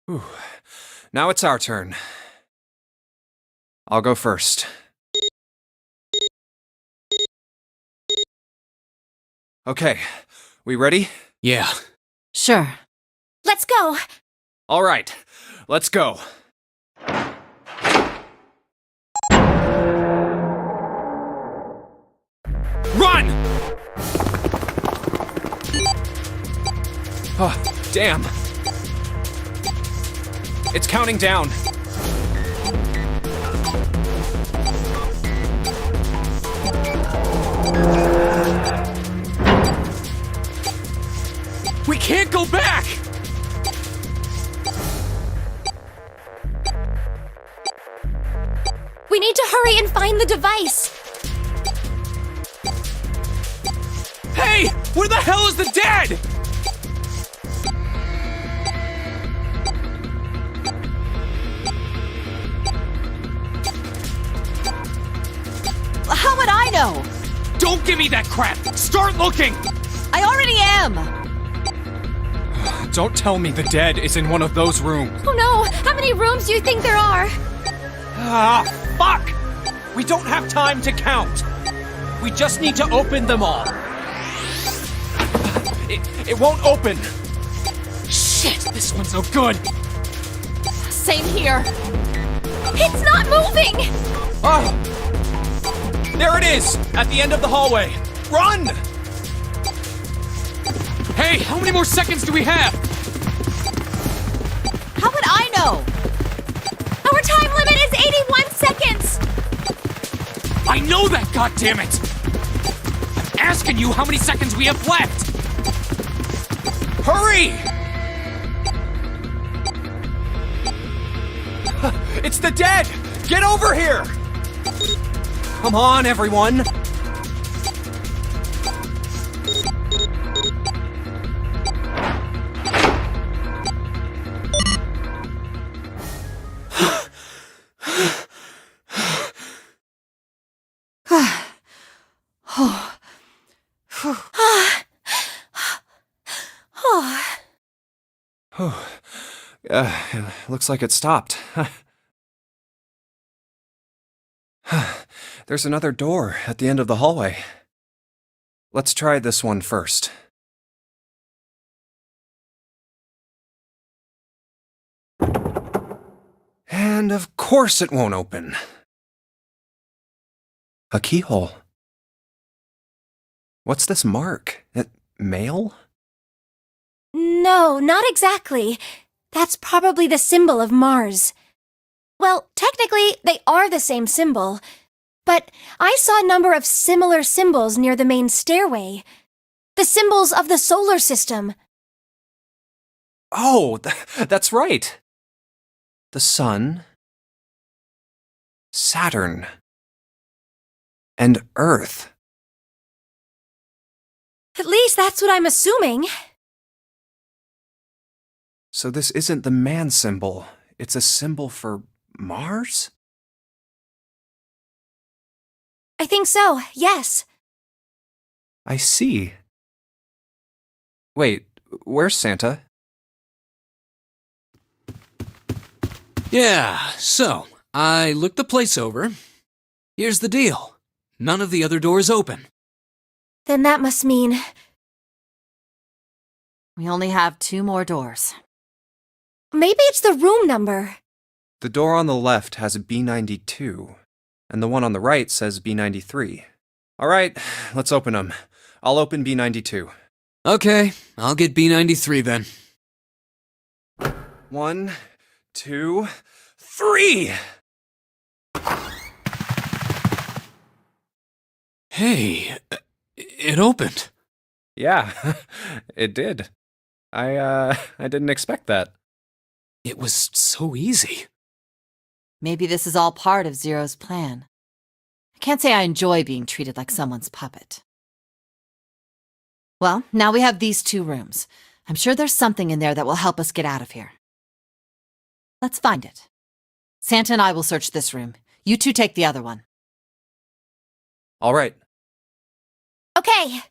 Whew. Now it's our turn. I'll go first. Okay, we ready? Yeah. Sure. Let's go! All right, let's go. Run! Oh, damn. It's counting down. We can't go back! We need to hurry and find the device! Hey! Where the hell is the dead? How would I know? Don't give me that crap! Start looking! I already am! Don't tell me the dead is in one of those rooms. Oh no! How many rooms do you think there are? Ah, fuck! We don't have time to count. We just need to open them all. It won't open. Shit, this one's no good. Same here. It's not moving! Oh! There it is! At the end of the hallway. Run! Hey, how many more seconds do we have? How would I know? Our time limit is 81 seconds! I know that, goddammit! I'm asking you how many seconds we have left! Hurry! It's the dead! Get over here! Come on, everyone! Looks like it stopped. There's another door at the end of the hallway. Let's try this one first. And of course it won't open. A keyhole. What's this mark? Mail? No, not exactly. That's probably the symbol of Mars. Well, technically, they are the same symbol. But I saw a number of similar symbols near the main stairway. The symbols of the solar system. Oh, that's right. The Sun, Saturn, and Earth. At least that's what I'm assuming. So this isn't the man symbol. It's a symbol for Mars? I think so, yes. I see. Wait, where's Santa? Yeah, so, I looked the place over. Here's the deal. None of the other doors open. Then that must mean... We only have 2 more doors. Maybe it's the room number. The door on the left has a B92, and the one on the right says B93. All right, let's open them. I'll open B92. Okay, I'll get B93 then. 1, 2, 3! Hey, it opened. Yeah, it did. I didn't expect that. It was so easy. Maybe this is all part of Zero's plan. I can't say I enjoy being treated like someone's puppet. Well, now we have these 2 rooms. I'm sure there's something in there that will help us get out of here. Let's find it. Santa and I will search this room. You 2 take the other one. All right. Okay.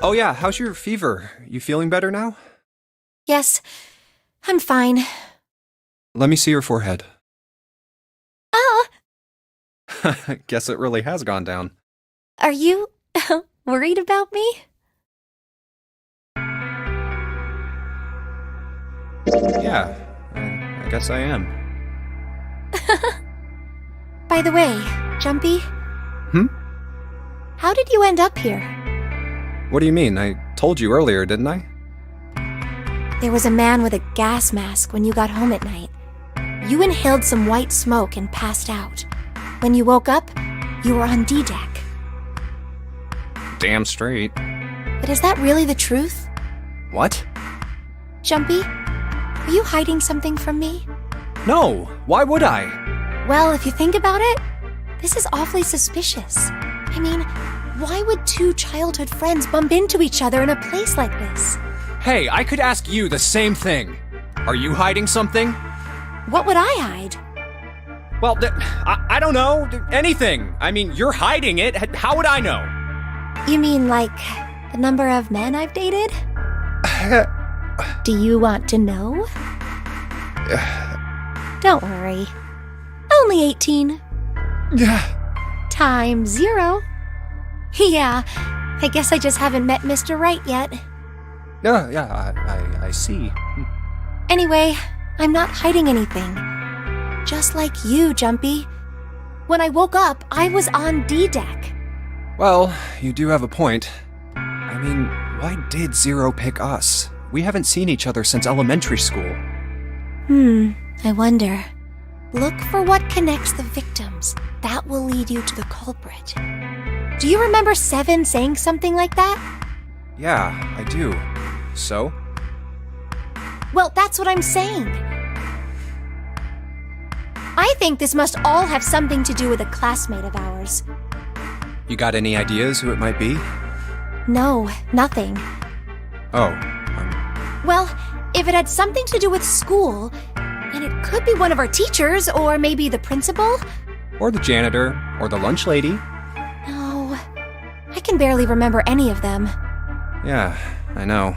Oh yeah, how's your fever? You feeling better now? Yes, I'm fine. Let me see your forehead. Ah, Guess it really has gone down. are you worried about me? Yeah, I guess I am. By the way, Jumpy, Hmm? how did you end up here? What do you mean? I told you earlier, didn't I? There was a man with a gas mask when you got home at night. You inhaled some white smoke and passed out. When you woke up, you were on D deck. Damn straight. But is that really the truth? What? Jumpy, are you hiding something from me? No, why would I? Well, if you think about it, this is awfully suspicious. I mean, why would two childhood friends bump into each other in a place like this? Hey, I could ask you the same thing. Are you hiding something? What would I hide? Well, I don't know. Anything. I mean, you're hiding it. How would I know? You mean like the number of men I've dated? Do you want to know? Don't worry. Only 18. Times 0. Yeah, I guess I just haven't met Mr. Right yet. Yeah, I see. Anyway, I'm not hiding anything. Just like you, Jumpy. When I woke up, I was on D deck. Well, you do have a point. I mean, why did Zero pick us? We haven't seen each other since elementary school. I wonder. Look for what connects the victims. That will lead you to the culprit. Do you remember Seven saying something like that? Yeah, I do. So? Well, that's what I'm saying. I think this must all have something to do with a classmate of ours. You got any ideas who it might be? No, nothing. Oh, Well, if it had something to do with school, then it could be one of our teachers, or maybe the principal. or the janitor, or the lunch lady. No, I can barely remember any of them. Yeah, I know.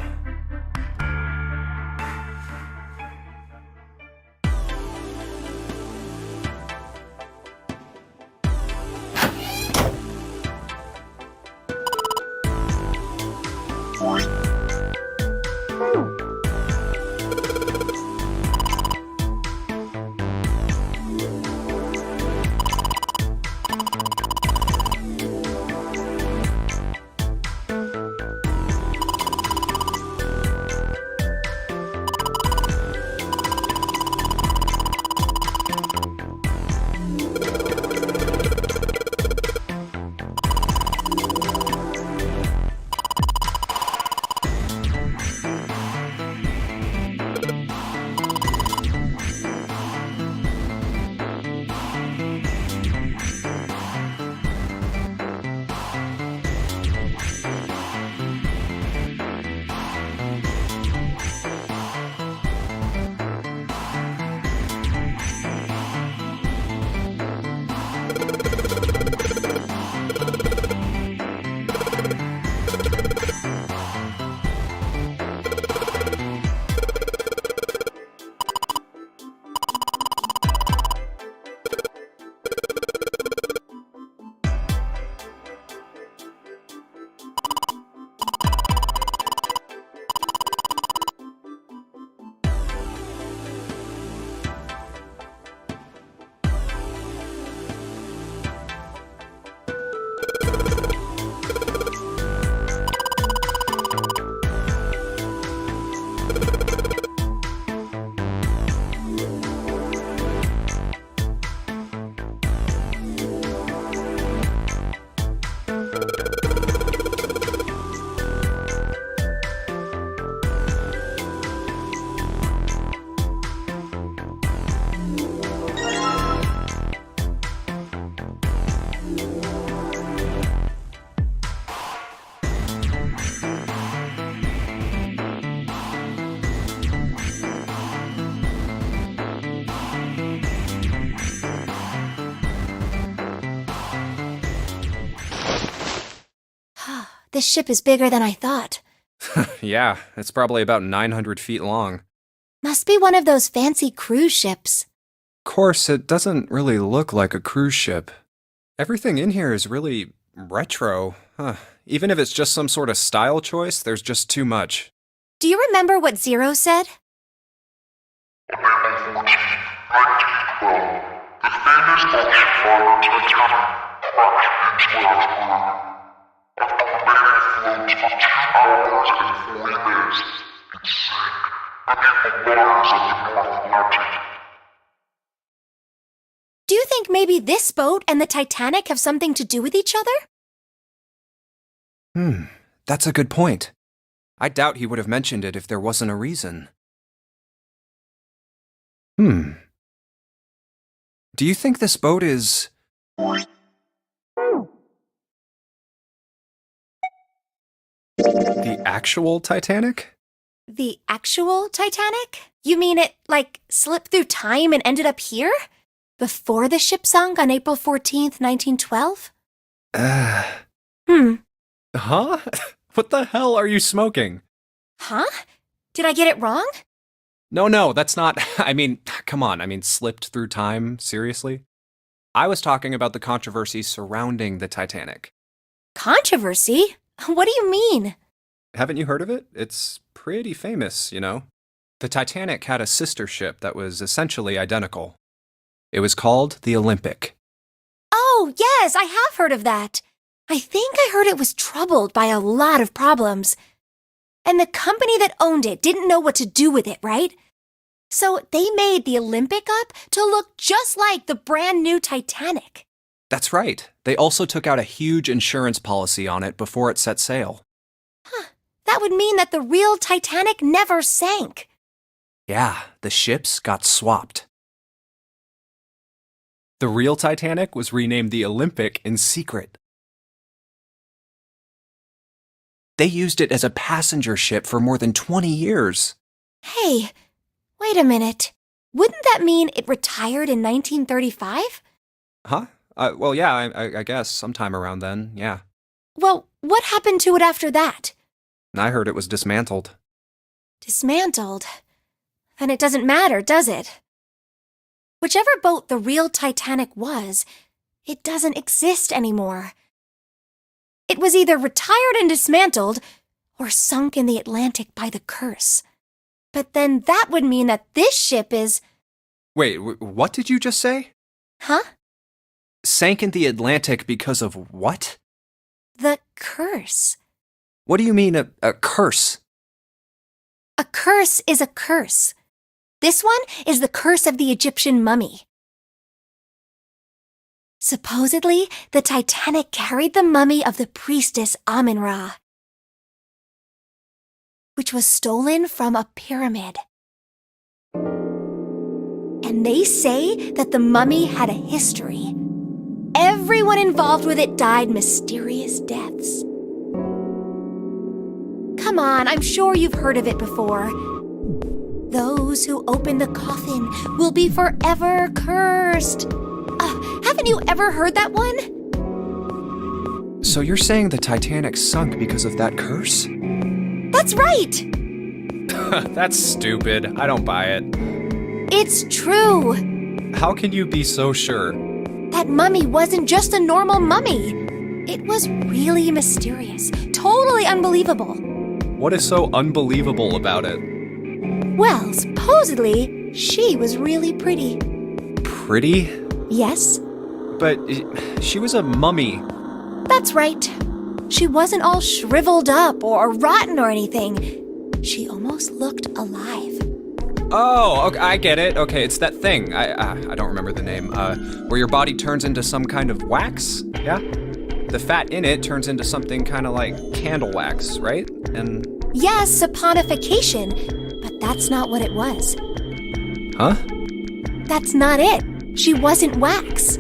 This ship is bigger than I thought. Yeah, it's probably about 900 feet long. Must be one of those fancy cruise ships. Of course, it doesn't really look like a cruise ship. Everything in here is really retro. Even if it's just some sort of style choice, there's just too much. Do you remember what Zero said? On April 14, 1912, the famous ocean liner Titanic crashed into Earth's moon. After remaining afloat for 2 hours and 40 minutes, it sank beneath the waters of the North Atlantic. Do you think maybe this boat and the Titanic have something to do with each other? That's a good point. I doubt he would have mentioned it if there wasn't a reason. Do you think this boat is... the actual Titanic? The actual Titanic? You mean it, slipped through time and ended up here? Before the ship sunk on April 14th, 1912? Huh? What the hell are you smoking? Huh? Did I get it wrong? No, that's not... come on, slipped through time? Seriously? I was talking about the controversy surrounding the Titanic. Controversy? What do you mean? Haven't you heard of it? It's pretty famous, you know? The Titanic had a sister ship that was essentially identical. It was called the Olympic. Oh, yes, I have heard of that. I think I heard it was troubled by a lot of problems. And the company that owned it didn't know what to do with it, right? So they made the Olympic up to look just like the brand new Titanic. That's right. They also took out a huge insurance policy on it before it set sail. That would mean that the real Titanic never sank. Yeah, the ships got swapped. The real Titanic was renamed the Olympic in secret. They used it as a passenger ship for more than 20 years. Hey, wait a minute. Wouldn't that mean it retired in 1935? Huh? Well, yeah, I guess sometime around then, yeah. Well, what happened to it after that? I heard it was dismantled. Dismantled? Then it doesn't matter, does it? Whichever boat the real Titanic was, it doesn't exist anymore. It was either retired and dismantled, or sunk in the Atlantic by the curse. But then that would mean that this ship is... Wait, what did you just say? Huh? Sank in the Atlantic because of what? The curse. What do you mean, a curse? A curse is a curse. This one is the curse of the Egyptian mummy. Supposedly, the Titanic carried the mummy of the priestess Amun-Ra, which was stolen from a pyramid. And they say that the mummy had a history. Everyone involved with it died mysterious deaths. Come on, I'm sure you've heard of it before. Those who open the coffin will be forever cursed. Haven't you ever heard that one? So you're saying the Titanic sunk because of that curse? That's right! That's stupid. I don't buy it. It's true. How can you be so sure? That mummy wasn't just a normal mummy. It was really mysterious, totally unbelievable. What is so unbelievable about it? Well, supposedly, she was really pretty. Pretty? Yes? But she was a mummy. That's right. She wasn't all shriveled up or rotten or anything. She almost looked alive. Oh, okay, I get it. Okay, it's that thing. I don't remember the name. Where your body turns into some kind of wax? Yeah? The fat in it turns into something kind of like candle wax, right? And... Yes, saponification, but that's not what it was. Huh? That's not it. She wasn't wax.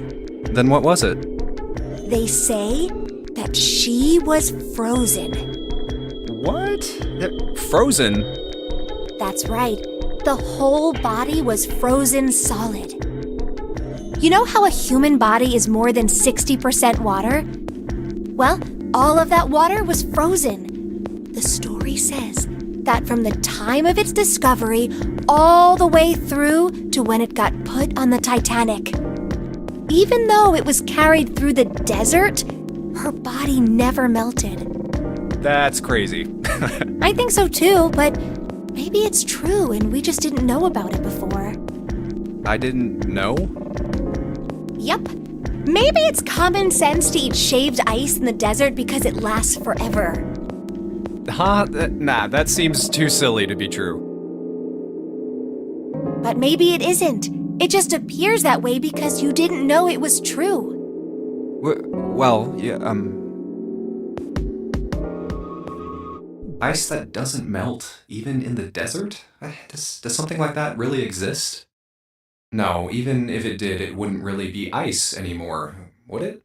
Then what was it? They say that she was frozen. What? Frozen? That's right. The whole body was frozen solid. You know how a human body is more than 60% water? Well, all of that water was frozen. The story says that from the time of its discovery all the way through to when it got put on the Titanic. Even though it was carried through the desert, her body never melted. That's crazy. I think so too, but maybe it's true and we just didn't know about it before. I didn't know? Yep. Maybe it's common sense to eat shaved ice in the desert because it lasts forever. Huh? Nah, that seems too silly to be true. But maybe it isn't. It just appears that way because you didn't know it was true. Well, yeah, ice that doesn't melt, even in the desert? Does something like that really exist? No, even if it did, it wouldn't really be ice anymore, would it?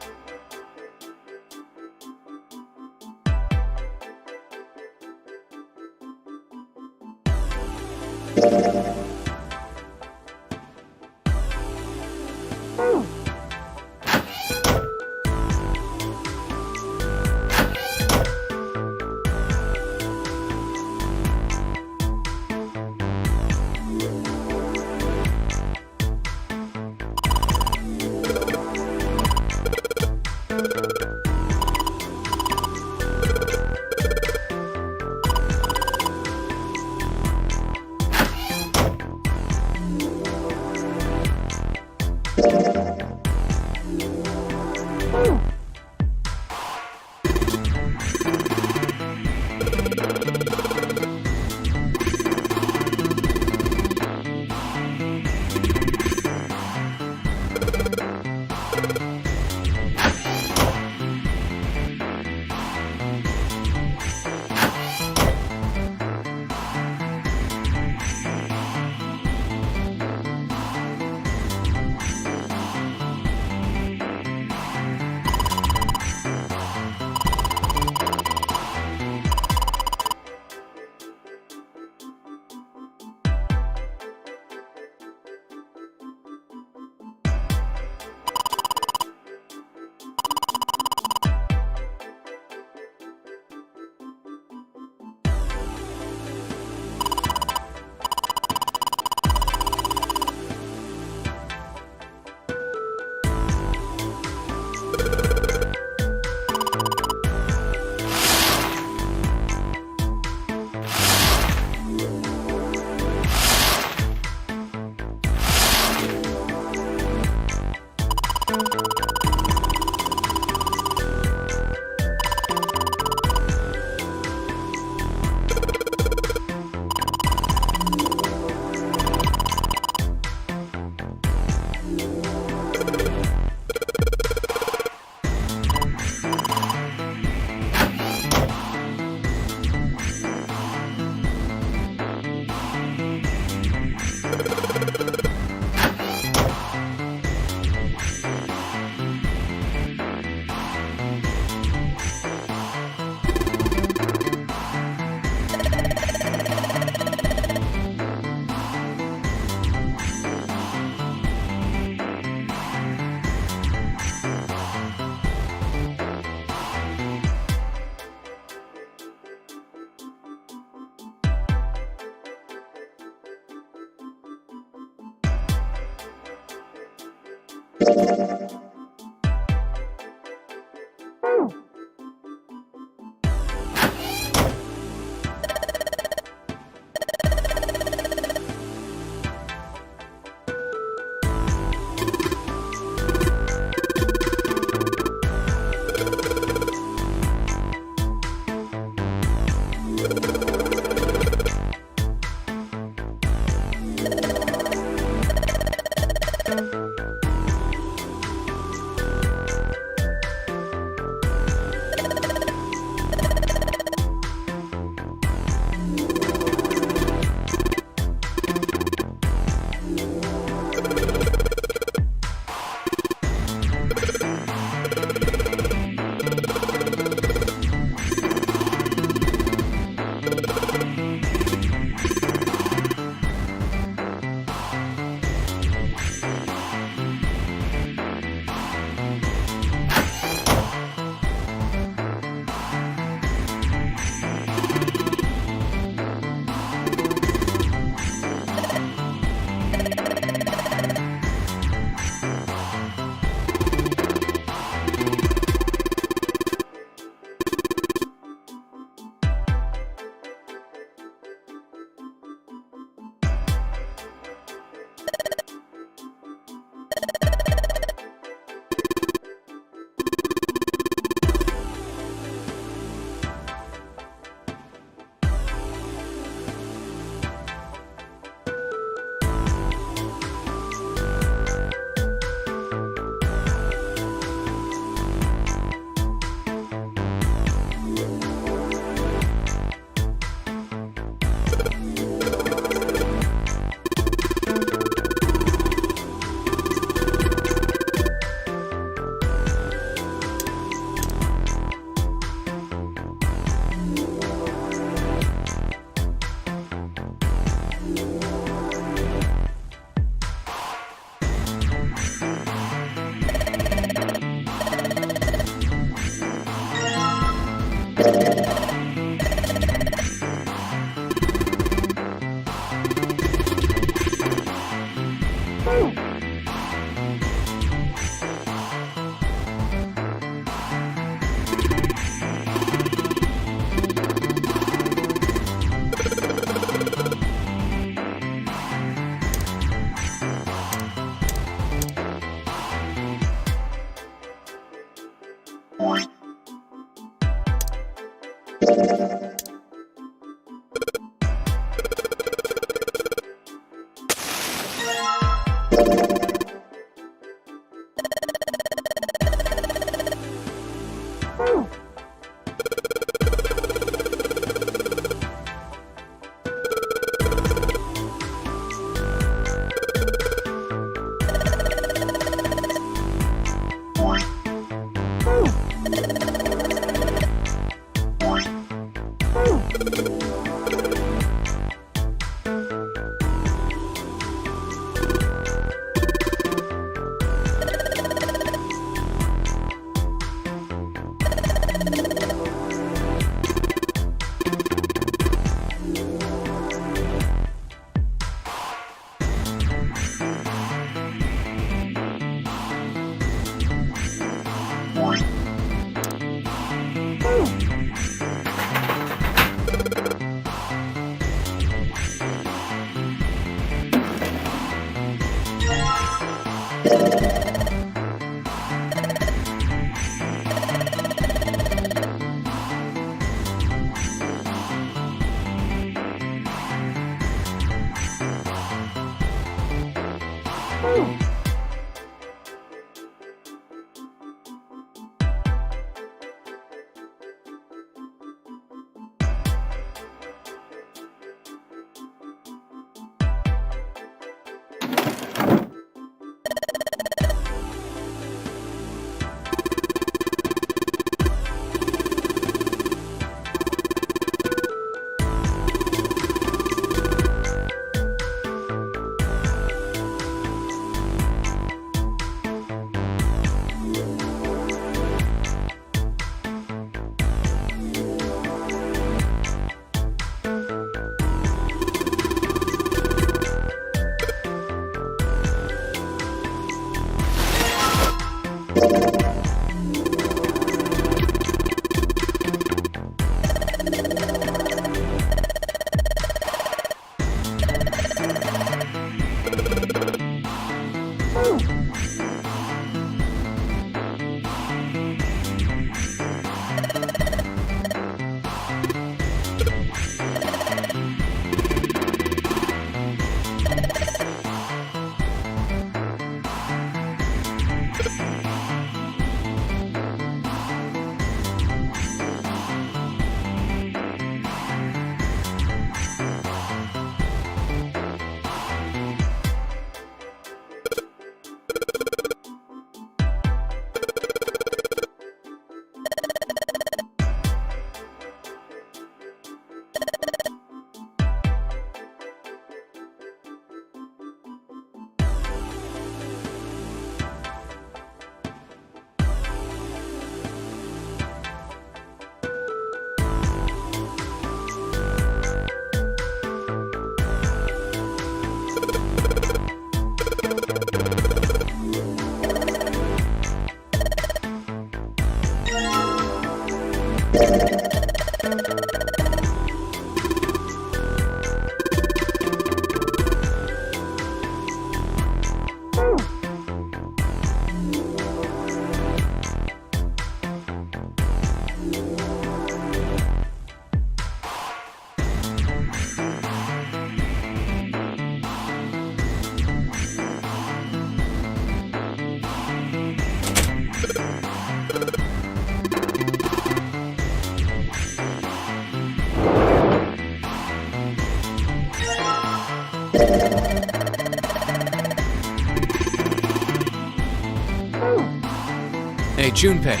Hey, Junpei,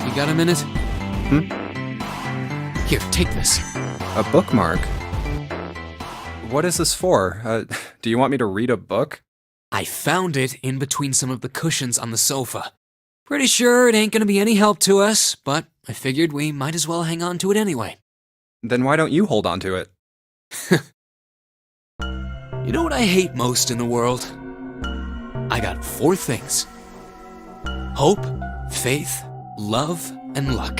you got a minute? Here, take this. A bookmark? What is this for? Do you want me to read a book? I found it in between some of the cushions on the sofa. Pretty sure it ain't gonna be any help to us, but I figured we might as well hang on to it anyway. Then why don't you hold on to it? You know what I hate most in the world? I got 4 things. Hope, faith, love, and luck.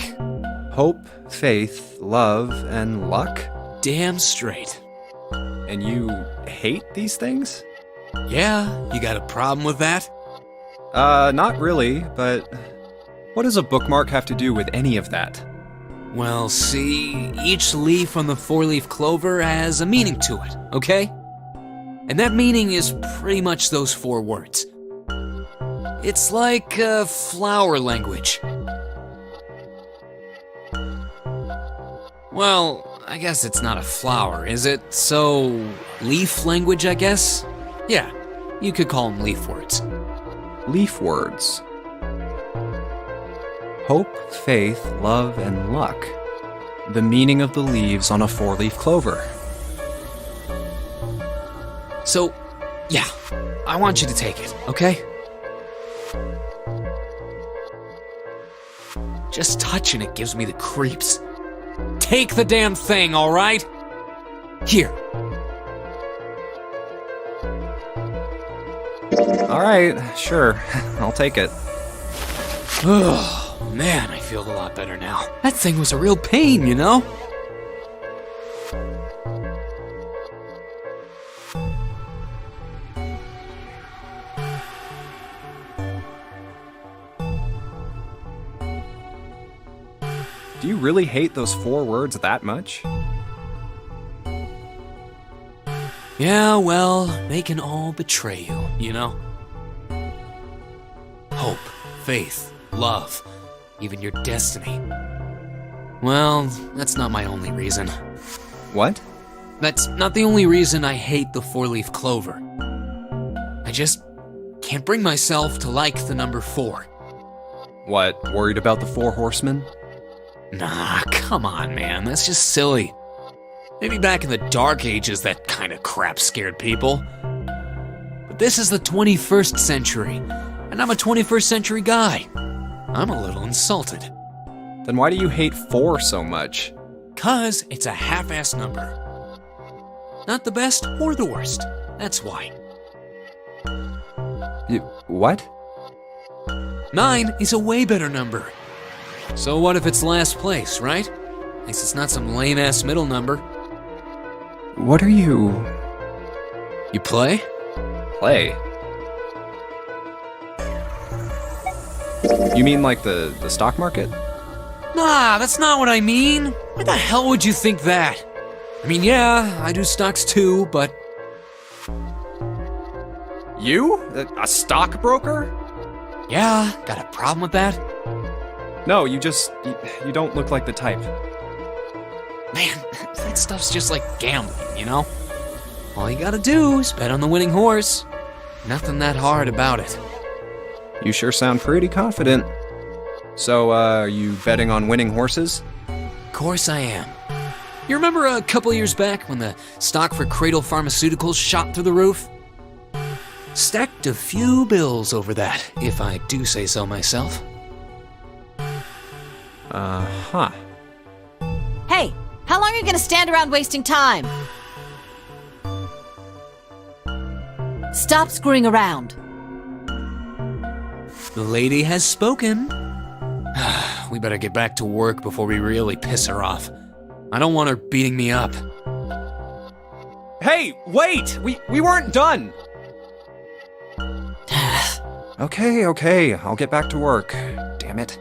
Hope, faith, love, and luck? Damn straight. And you hate these things? Yeah, you got a problem with that? Not really, but what does a bookmark have to do with any of that? Well, see, each leaf on the 4-leaf clover has a meaning to it, okay? And that meaning is pretty much those 4 words. It's like flower language. Well, I guess it's not a flower, is it? So, leaf language, I guess? Yeah, you could call them leaf words. Leaf words. Hope, faith, love, and luck. The meaning of the leaves on a 4-leaf clover. So, yeah, I want you to take it, okay? Just touching it gives me the creeps. Take the damn thing, all right? Here. All right, sure. I'll take it. Oh, man, I feel a lot better now. That thing was a real pain, you know? Do you really hate those 4 words that much? Yeah, well, they can all betray you, you know? Hope, faith, love, even your destiny. Well, that's not my only reason. What? That's not the only reason I hate the 4-leaf clover. I just can't bring myself to like the number 4. What, worried about the 4 horsemen? Nah, come on, man, that's just silly. Maybe back in the Dark Ages that kind of crap scared people. But this is the 21st century, and I'm a 21st century guy. I'm a little insulted. Then why do you hate 4 so much? 'Cause it's a half-assed number. Not the best or the worst, that's why. What? 9 is a way better number. So what if it's last place, right? At least it's not some lame-ass middle number. What are you... You play? play? You mean like the stock market? Nah, that's not what I mean. Why the hell would you think that? I mean, yeah, I do stocks too, but... You? A stockbroker? Yeah, got a problem with that? No, you don't look like the type. Man, that stuff's just like gambling, you know? All you gotta do is bet on the winning horse. Nothing that hard about it. You sure sound pretty confident. So, are you betting on winning horses? Of course I am. You remember a couple years back when the stock for Cradle Pharmaceuticals shot through the roof? Stacked a few bills over that, if I do say so myself. Uh-huh. Hey, how long are you gonna stand around wasting time? Stop screwing around. The lady has spoken. We better get back to work before we really piss her off. I don't want her beating me up. Hey, wait! We weren't done! Okay, I'll get back to work. Damn it.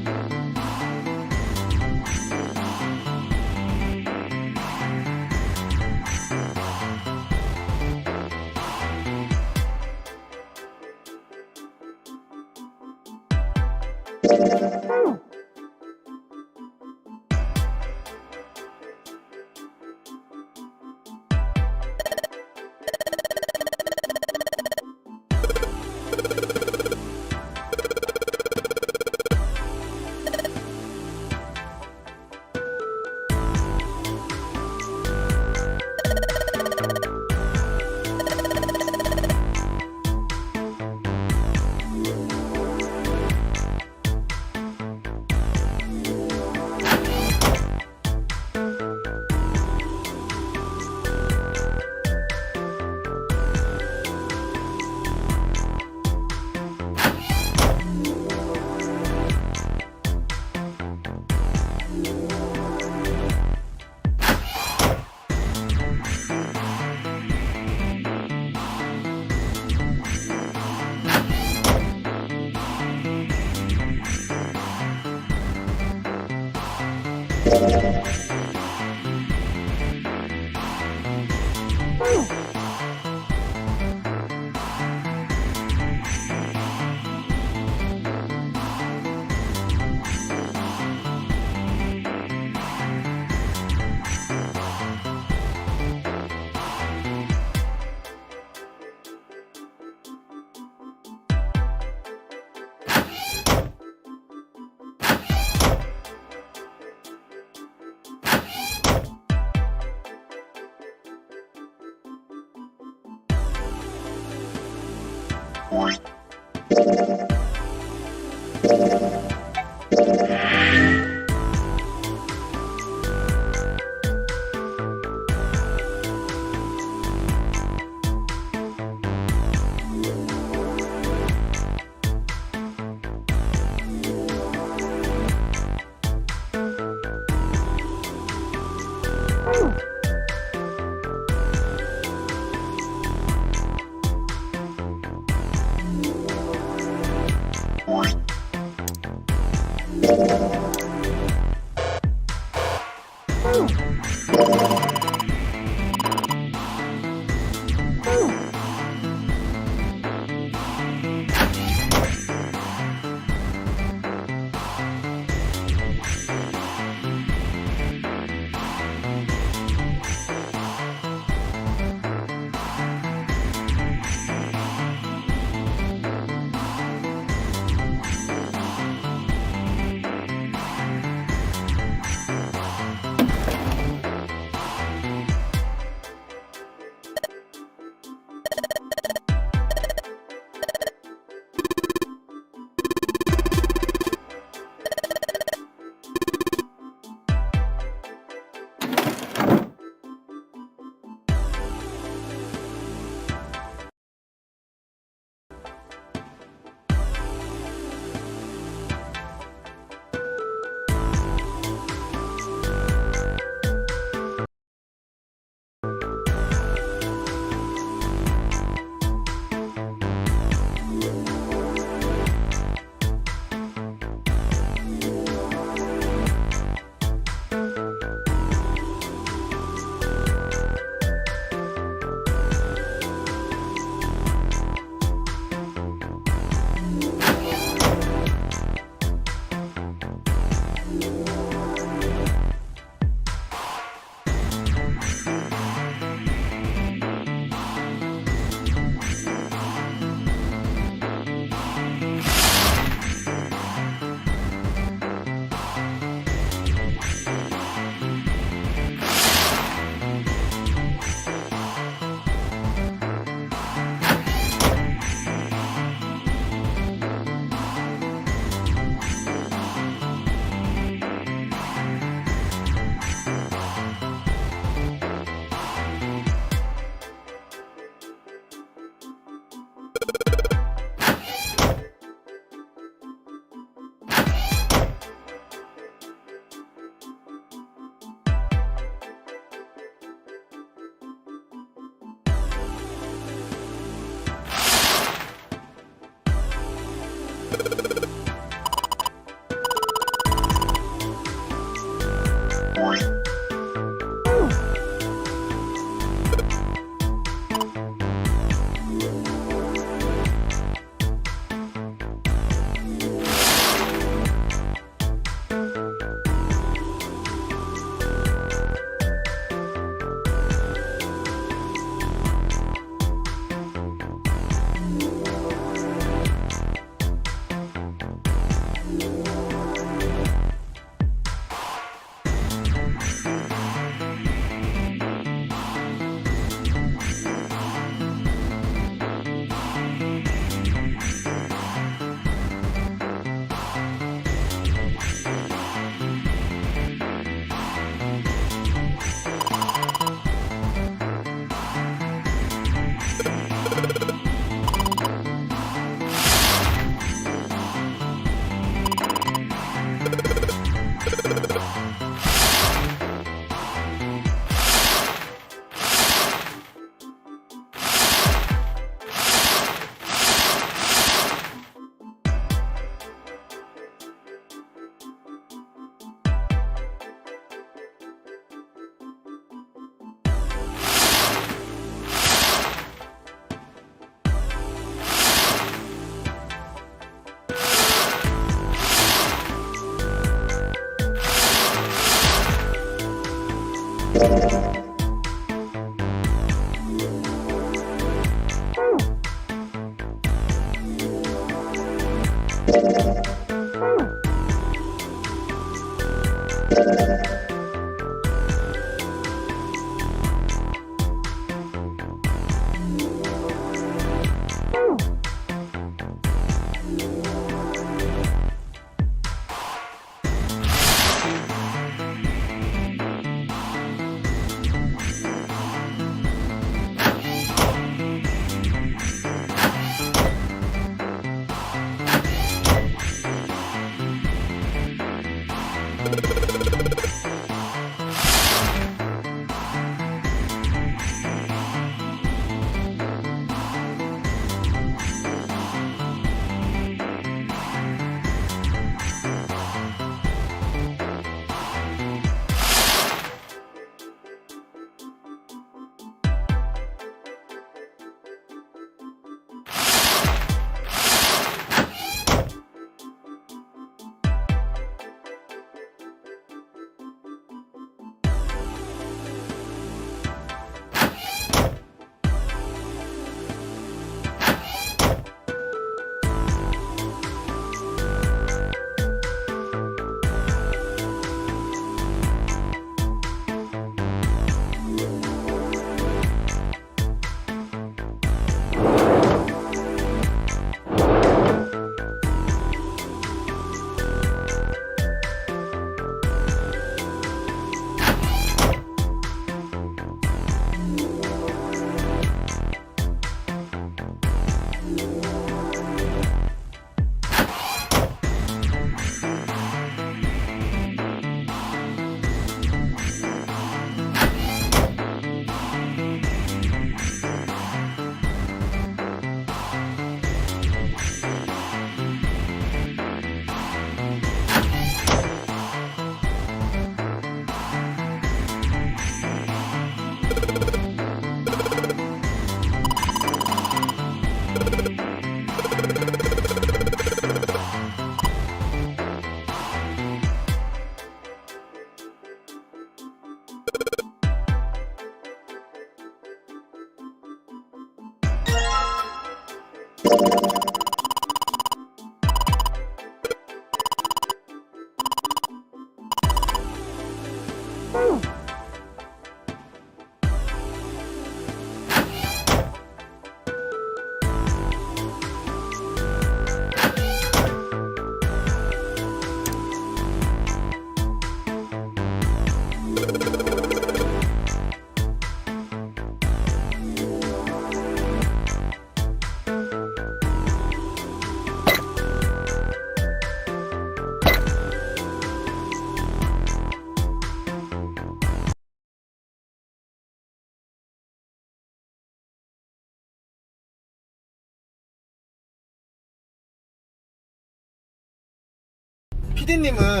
피디님은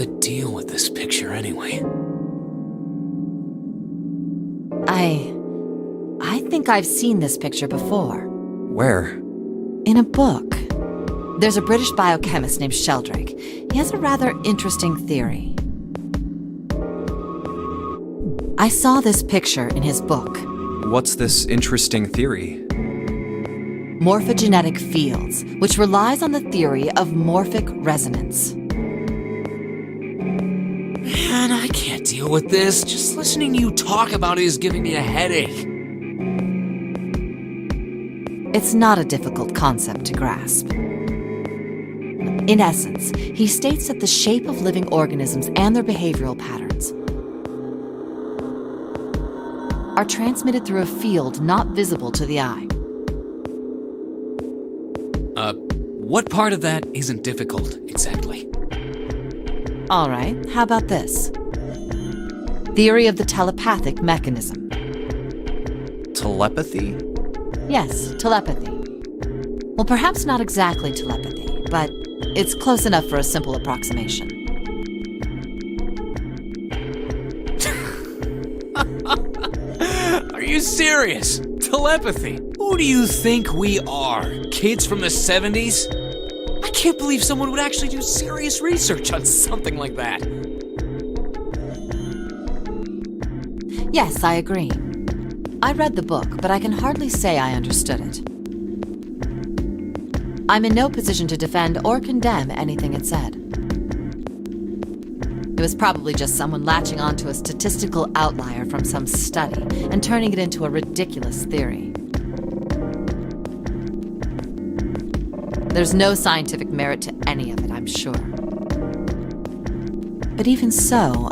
the deal with this picture anyway? I think I've seen this picture before. Where? In a book. There's a British biochemist named Sheldrake. He has a rather interesting theory. I saw this picture in his book. What's this interesting theory? Morphogenetic fields, which relies on the theory of morphic resonance. Man, I can't deal with this. Just listening to you talk about it is giving me a headache. It's not a difficult concept to grasp. In essence, he states that the shape of living organisms and their behavioral patterns are transmitted through a field not visible to the eye. What part of that isn't difficult, exactly? All right, how about this? Theory of the telepathic mechanism. Telepathy? Yes, telepathy. Well, perhaps not exactly telepathy, but it's close enough for a simple approximation. Are you serious? Telepathy? Who do you think we are? Kids from the 70s? I can't believe someone would actually do serious research on something like that. Yes, I agree. I read the book, but I can hardly say I understood it. I'm in no position to defend or condemn anything it said. It was probably just someone latching onto a statistical outlier from some study and turning it into a ridiculous theory. There's no scientific merit to any of it, I'm sure. But even so,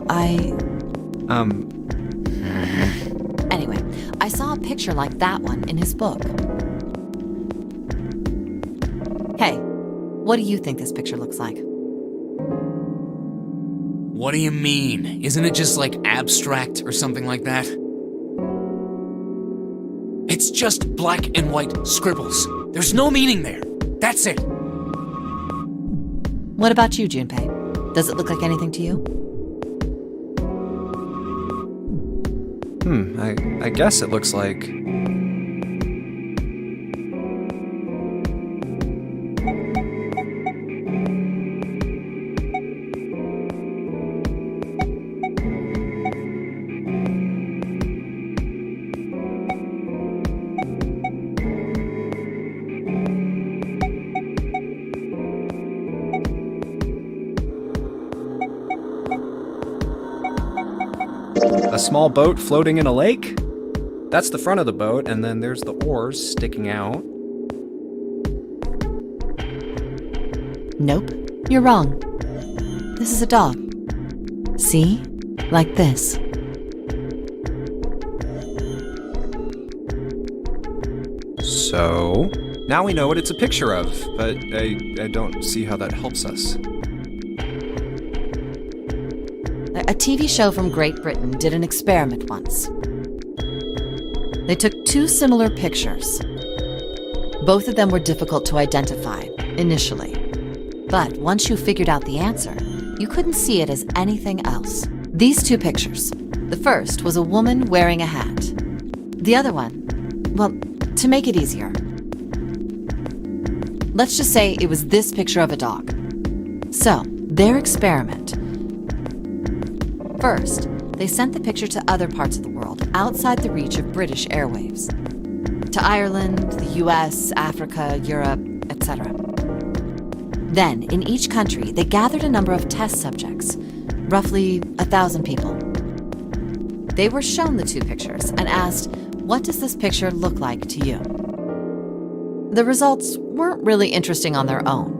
Anyway, I saw a picture like that one in his book. Hey, what do you think this picture looks like? What do you mean? Isn't it just like abstract or something like that? It's just black and white scribbles. There's no meaning there. That's it. What about you, Junpei? Does it look like anything to you? I guess it looks like... a small boat floating in a lake? That's the front of the boat, and then there's the oars sticking out. Nope, you're wrong. This is a dog. See? Like this. So, now we know what it's a picture of, but I don't see how that helps us. A TV show from Great Britain did an experiment once. They took two similar pictures. Both of them were difficult to identify, initially. But once you figured out the answer, you couldn't see it as anything else. These two pictures. The first was a woman wearing a hat. The other one, well, to make it easier, let's just say it was this picture of a dog. So, their experiment. First, they sent the picture to other parts of the world outside the reach of British airwaves. To Ireland, the US, Africa, Europe, etc. Then, in each country, they gathered a number of test subjects, roughly 1,000 people. They were shown the two pictures and asked, what does this picture look like to you? The results weren't really interesting on their own.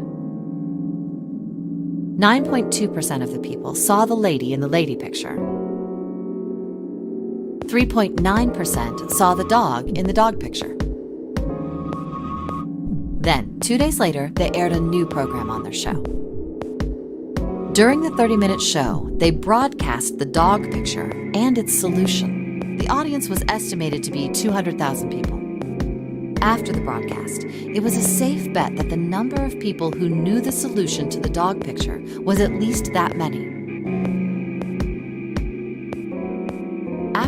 9.2% of the people saw the lady in the lady picture. 3.9% saw the dog in the dog picture. Then, 2 days later, they aired a new program on their show. During the 30-minute show, they broadcast the dog picture and its solution. The audience was estimated to be 200,000 people. After the broadcast, it was a safe bet that the number of people who knew the solution to the dog picture was at least that many.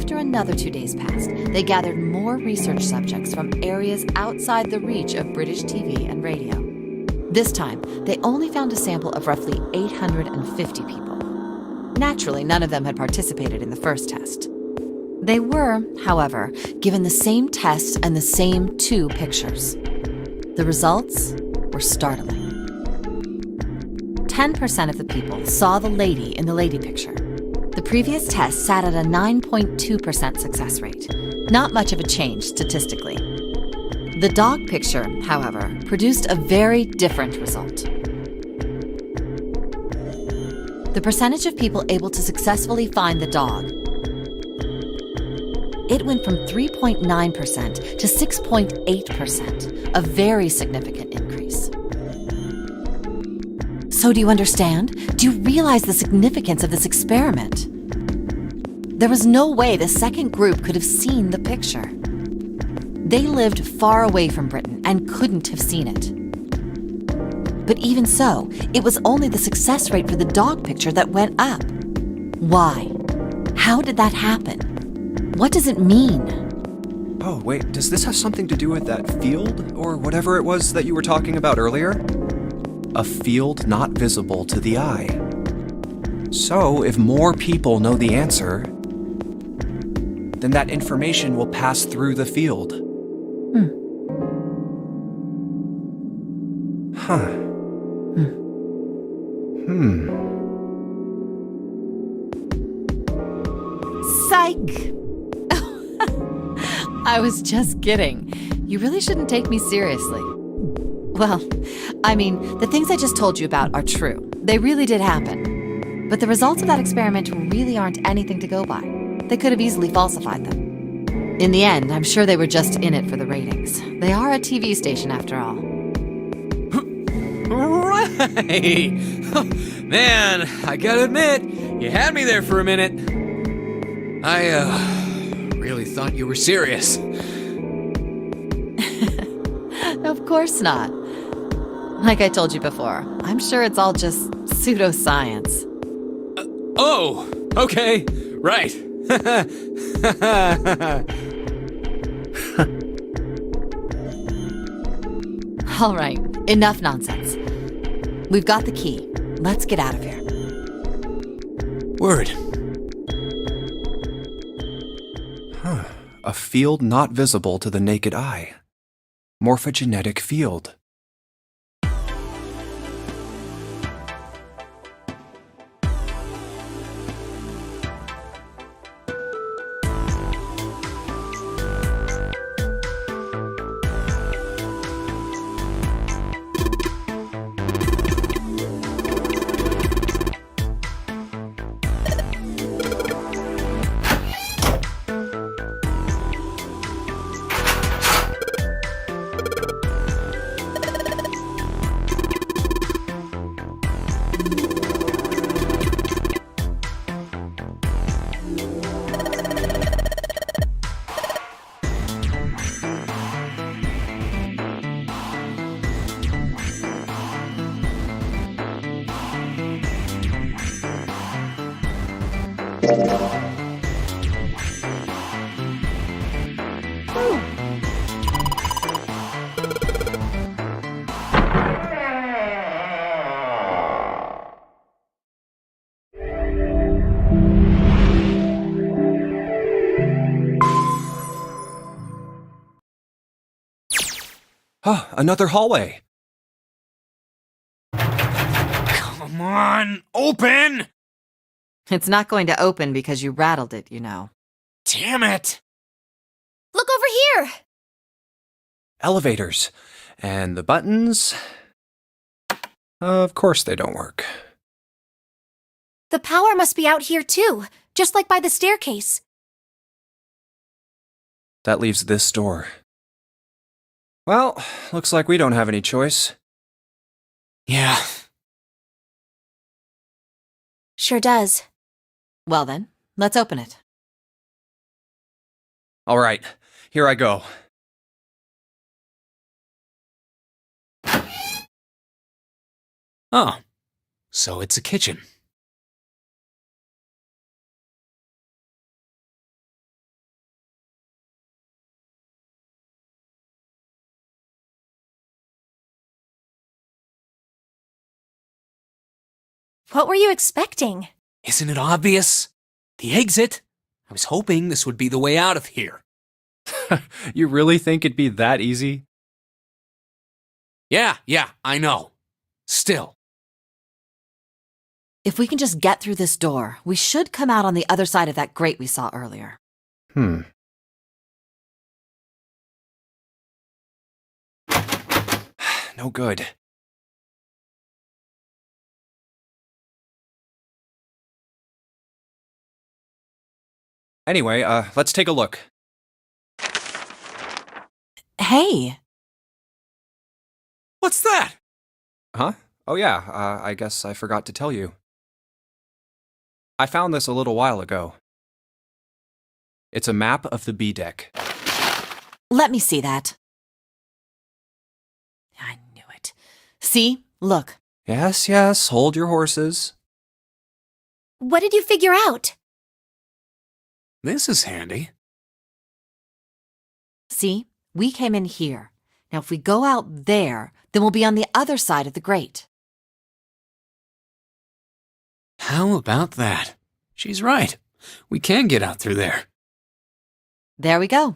After another 2 days passed, they gathered more research subjects from areas outside the reach of British TV and radio. This time, they only found a sample of roughly 850 people. Naturally, none of them had participated in the first test. They were, however, given the same test and the same 2 pictures. The results were startling. 10% of the people saw the lady in the lady picture. The previous test sat at a 9.2% success rate. Not much of a change statistically. The dog picture, however, produced a very different result. The percentage of people able to successfully find the dog, it went from 3.9% to 6.8%, a very significant increase. So do you understand? Do you realize the significance of this experiment? There was no way the second group could have seen the picture. They lived far away from Britain and couldn't have seen it. But even so, it was only the success rate for the dog picture that went up. Why? How did that happen? What does it mean? Oh, wait, does this have something to do with that field or whatever it was that you were talking about earlier? A field not visible to the eye. So, if more people know the answer, then that information will pass through the field. Huh. Psych! I was just kidding. You really shouldn't take me seriously. Well, I mean, the things I just told you about are true. They really did happen. But the results of that experiment really aren't anything to go by. They could have easily falsified them. In the end, I'm sure they were just in it for the ratings. They are a TV station after all. Right! Man, I gotta admit, you had me there for a minute. I, really thought you were serious. Of course not. Like I told you before, I'm sure it's all just pseudoscience. Oh, okay, right. All right, enough nonsense. We've got the key. Let's get out of here. Word. A field not visible to the naked eye. Morphogenetic field. Oh, another hallway. Come on, open! It's not going to open because you rattled it, you know. Damn it! Look over here! Elevators. And the buttons? Of course they don't work. The power must be out here too, just like by the staircase. That leaves this door. Well, looks like we don't have any choice. Yeah. Sure does. Well then, let's open it. All right, here I go. Oh, so it's a kitchen. What were you expecting? Isn't it obvious? The exit. I was hoping this would be the way out of here. You really think it'd be that easy? Yeah, I know. Still. If we can just get through this door, we should come out on the other side of that grate we saw earlier. No good. Anyway, let's take a look. Hey! What's that? Huh? Oh yeah, I guess I forgot to tell you. I found this a little while ago. It's a map of the B deck. Let me see that. I knew it. See? Look. Yes, hold your horses. What did you figure out? This is handy. See? We came in here. Now if we go out there, then we'll be on the other side of the grate. How about that? She's right. We can get out through there. There we go.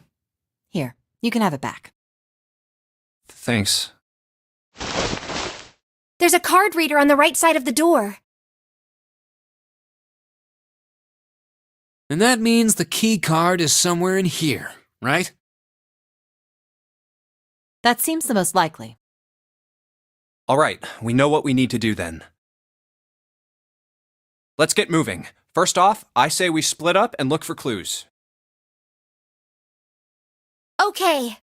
Here, you can have it back. Thanks. There's a card reader on the right side of the door. And that means the key card is somewhere in here, right? That seems the most likely. All right, we know what we need to do then. Let's get moving. First off, I say we split up and look for clues. Okay.